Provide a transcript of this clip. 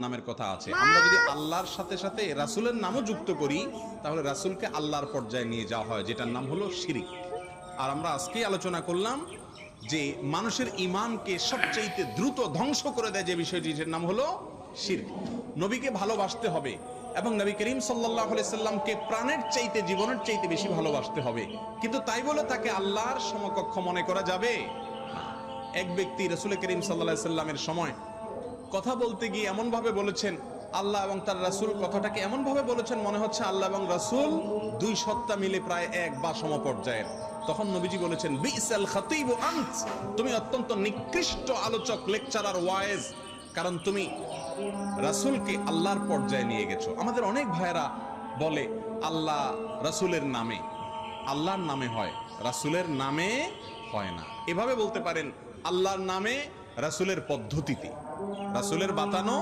নামের কথা আছে। আমরা যদি আল্লাহর সাথে সাথে রাসূলের নামও যুক্ত করি তাহলে রাসূলকে আল্লাহর পর্যায়ে নিয়ে যাওয়া হয়, যেটার নাম হলো শিরক। আর আমরা আজকেই আলোচনা করলাম যে মানুষের ঈমানকে সবচাইতে দ্রুত ধ্বংস করে দেয় যে বিষয়টির নাম হলো শিরক। নবীকে ভালোবাসতে হবে এবং নবী করিম সাল্লাল্লাহু আলাইহি সাল্লামকে প্রাণের চাইতে জীবনের চাইতে বেশি ভালোবাসতে হবে, কিন্তু তাই বলে তাকে আল্লাহর সমকক্ষ মনে করা যাবে না। এক ব্যক্তি রাসূল করিম সাল্লাল্লাহু আলাইহি সাল্লামের সময় কথা বলতে গিয়ে এমন ভাবে বলেছেন, আল্লাহ এবং তার রাসূল কথাটাকে এমন ভাবে বলেছেন মনে হচ্ছে আল্লাহ এবং রাসূল দুই সত্তা মিলে প্রায় এক বা সমপর্যায়ের। তখন নবীজি বলেছেন, বিসাল খাতিবু আনত, তুমি অত্যন্ত নিকৃষ্ট আলোচক, লেকচারার, ওয়াইজ, কারণ তুমি রাসূলকে আল্লাহর পর্যায়ে নিয়ে গেছো। আমাদের অনেক ভাইয়েরা বলে আল্লাহ রাসূলের নামে, আল্লাহর নামে হয়, রাসূলের নামে হয় না। এভাবে বলতে পারেন আল্লাহর নামে, রাসূলের পদ্ধতিতে, রাসূলের বাতানো